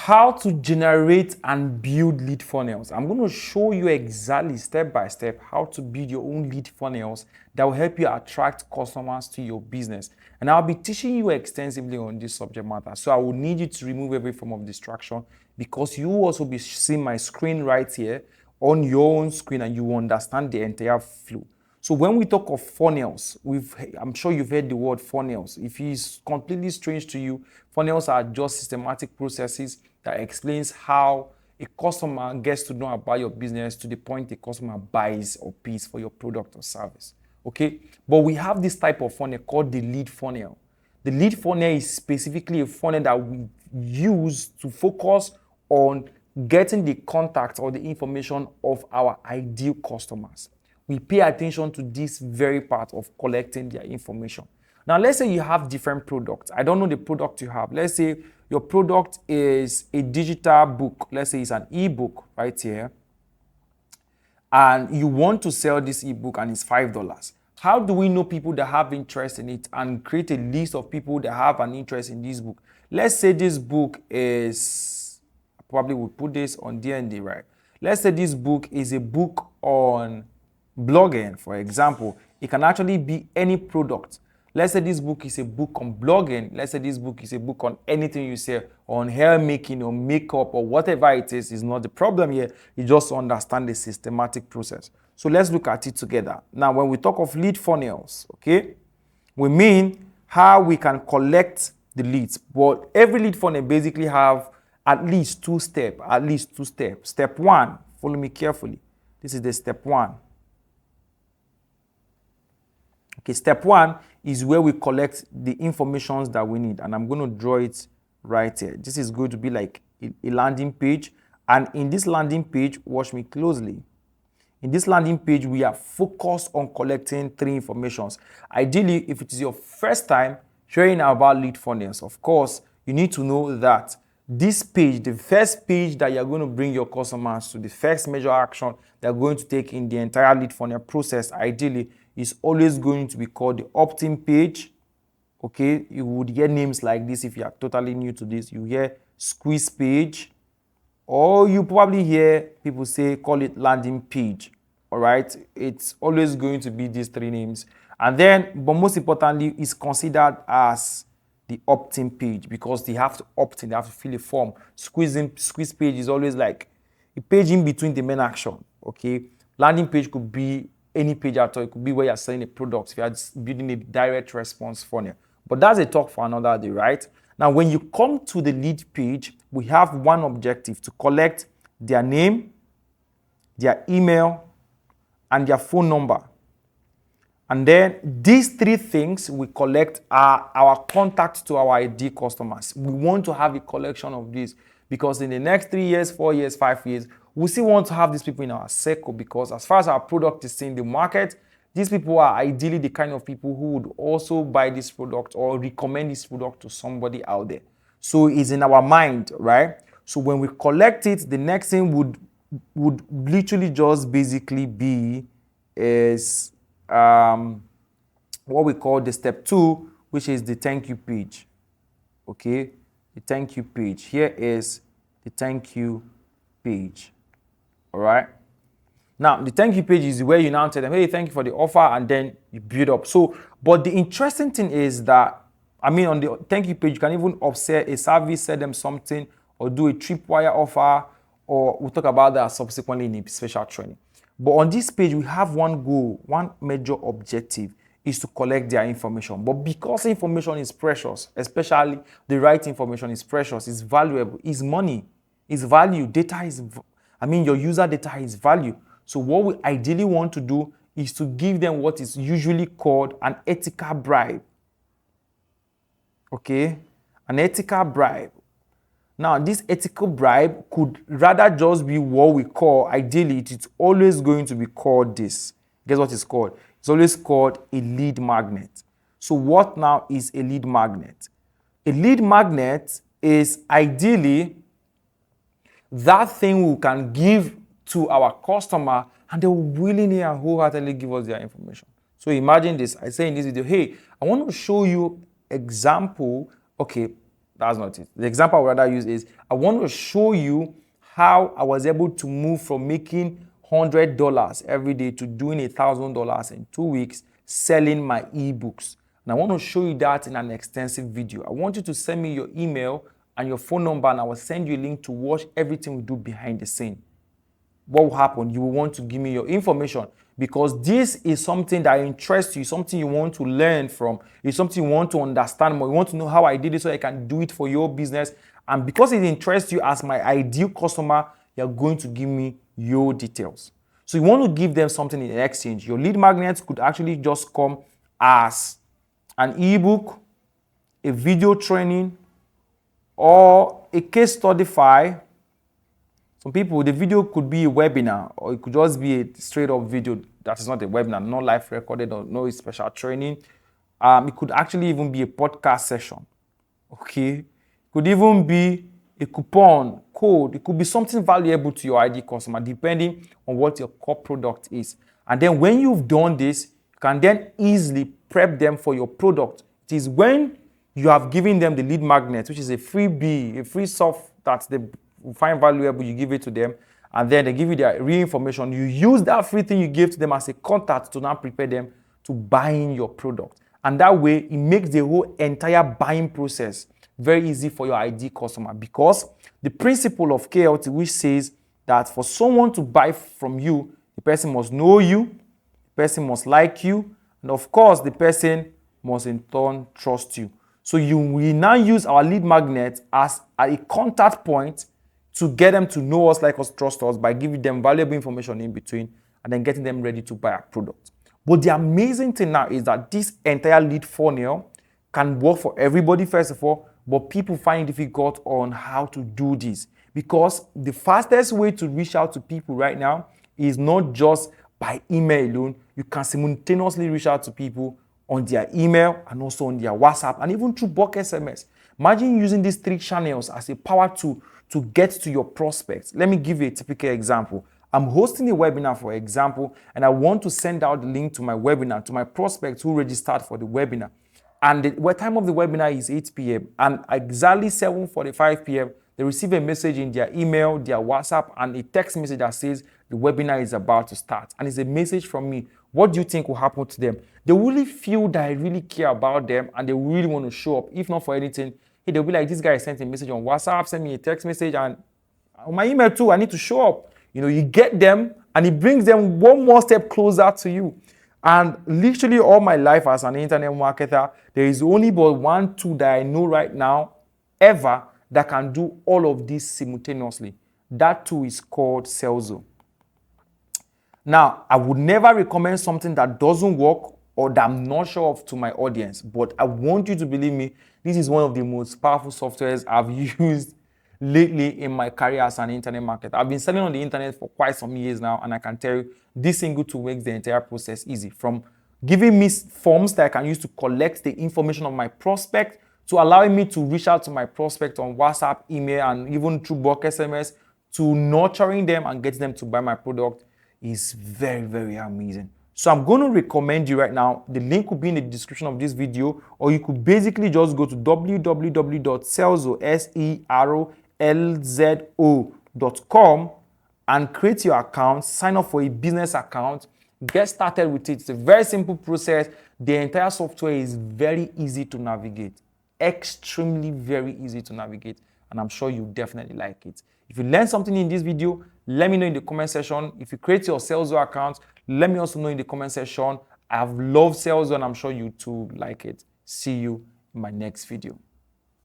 how to generate and build lead funnels. I'm going to show you exactly step by step how to build your own lead funnels that will help you attract customers to your business. And I'll be teaching you extensively on this subject matter. So I will need you to remove every form of distraction, because you will also be seeing my screen right here on your own screen, and you will understand the entire flow. So when we talk of funnels, I'm sure you've heard the word funnels. If it's completely strange to you, funnels are just systematic processes that explains how a customer gets to know about your business to the point a customer buys or pays for your product or service. Okay? But we have this type of funnel called the lead funnel. The lead funnel is specifically a funnel that we use to focus on getting the contact or the information of our ideal customers. We pay attention to this very part of collecting their information. Now, let's say you have different products. I don't know the product you have. Let's say your product is a digital book. Let's say it's an ebook right here. And you want to sell this ebook and it's $5. How do we know people that have interest in it and create a list of people that have an interest in this book? Let's say this book is, probably would put this on D&D, right? Let's say this book is a book on blogging, for example. It can actually be any product. Let's say this book is a book on blogging. Let's say this book is a book on anything you say, on hair making or makeup or whatever it is not the problem here. You just understand the systematic process. So let's look at it together. Now, when we talk of lead funnels, okay, we mean how we can collect the leads. But every lead funnel basically have at least two steps. Step one, follow me carefully. This is the step one. Okay, step one is where we collect the information that we need. And I'm going to draw it right here. This is going to be like a landing page. And in this landing page, watch me closely. In this landing page, we are focused on collecting three informations. Ideally, if it is your first time hearing about lead funnels, of course, you need to know that this page, the first page that you're going to bring your customers to, the first major action they're going to take in the entire lead funnel process, ideally, is always going to be called the opt-in page. Okay, you would hear names like this if you are totally new to this. You hear squeeze page, or you probably hear people say, call it landing page. All right, it's always going to be these three names. And then, but most importantly, it's considered as the opt-in page because they have to opt in, they have to fill a form. Squeeze page is always like a page in between the main action. Okay, landing page could be any page at all. It could be where you're selling a product, if you're building a direct response funnel. But that's a talk for another day, right? Now, when you come to the lead page, we have one objective: to collect their name, their email, and their phone number. And then these three things we collect are our contact to our ideal customers. We want to have a collection of these because in the next 3 years, 4 years, 5 years, we still want to have these people in our circle, because as far as our product is in the market, these people are ideally the kind of people who would also buy this product or recommend this product to somebody out there. So it's in our mind, right? So when we collect it, the next thing would literally just basically be is what we call the step 2, which is the thank you page. Okay, the thank you page. Here is the thank you page. All right. Now, the thank you page is where you now tell them, hey, thank you for the offer, and then you build up. So, but the interesting thing is that, I mean, on the thank you page, you can even upsell a service, sell them something, or do a tripwire offer, or we'll talk about that subsequently in a special training. But on this page, we have one goal, one major objective is to collect their information. But because information is precious, especially the right information is precious, it's valuable, it's money, it's value, data is, your user data is value. So what we ideally want to do is to give them what is usually called an ethical bribe. Okay? An ethical bribe. Now, this ethical bribe could rather just be what we call, ideally, it's always going to be called this. Guess what it's called? It's always called a lead magnet. So what now is a lead magnet? A lead magnet is ideally that thing we can give to our customer and they will willingly and wholeheartedly give us their information. So imagine this. I say in this video, hey, I want to show you example. Okay, That's not it. The example I would rather use is I want to show you how I was able to move from making $100 every day to doing $1,000 in 2 weeks selling my ebooks. And I want to show you that in an extensive video. I want you to send me your email and your phone number, and I will send you a link to watch everything we do behind the scene. What will happen? You will want to give me your information, because this is something that interests you, something you want to learn from, it's something you want to understand more. You want to know how I did it so I can do it for your business. And because it interests you as my ideal customer, you're going to give me your details. So you want to give them something in exchange. Your lead magnets could actually just come as an ebook, a video training, or a case study file. Some people, the video could be a webinar, or it could just be a straight up video that is not a webinar, not live recorded or no special training. It could actually even be a podcast session. Okay. It could even be a coupon, code. It could be something valuable to your ID customer, depending on what your core product is. And then when you've done this, you can then easily prep them for your product. It is when you have given them the lead magnet, which is a freebie, a free soft that they find valuable, you give it to them, and then they give you their real information. You use that free thing you gave to them as a contact to now prepare them to buying your product. And that way, it makes the whole entire buying process very easy for your ID customer, because the principle of KLT, which says that for someone to buy from you, the person must know you, the person must like you, and of course, the person must in turn trust you. So we now use our lead magnet as a contact point to get them to know us, like us, trust us, by giving them valuable information in between and then getting them ready to buy a product. But the amazing thing now is that this entire lead funnel can work for everybody, first of all, but people find it difficult on how to do this, because the fastest way to reach out to people right now is not just by email alone. You can simultaneously reach out to people on their email and also on their WhatsApp and even through bulk SMS. Imagine using these 3 channels as a power tool to get to your prospects. Let me give you a typical example. I'm hosting a webinar, for example, and I want to send out the link to my webinar to my prospects who registered for the webinar. And the time of the webinar is 8 p.m. And exactly 7:45 p.m., they receive a message in their email, their WhatsApp, and a text message that says the webinar is about to start. And it's a message from me. What do you think will happen to them? They really feel that I really care about them and they really want to show up. If not for anything, hey, they'll be like, this guy sent a message on WhatsApp, send me a text message, and on my email too, I need to show up. You get them, and it brings them one more step closer to you. And literally all my life as an internet marketer, there is only but one tool that I know right now ever that can do all of this simultaneously. That tool is called Salzo. Now, I would never recommend something that doesn't work or that I'm not sure of to my audience, but I want you to believe me, this is one of the most powerful softwares I've used lately in my career as an internet marketer. I've been selling on the internet for quite some years now, and I can tell you this single tool makes the entire process easy. From giving me forms that I can use to collect the information of my prospect, to allowing me to reach out to my prospect on WhatsApp, email, and even through bulk SMS, to nurturing them and getting them to buy my product, is very, very amazing. So I'm going to recommend you right now. The link will be in the description of this video, or you could basically just go to www.serzo.com and create your account, sign up for a business account, get started with it. It's a very simple process. The entire software is very easy to navigate, extremely very easy to navigate, and I'm sure you definitely like it. If you learned something in this video, let me know in the comment section. If you create your Salzo account, let me also know in the comment section. I've loved Salzo and I'm sure you too like it. See you in my next video.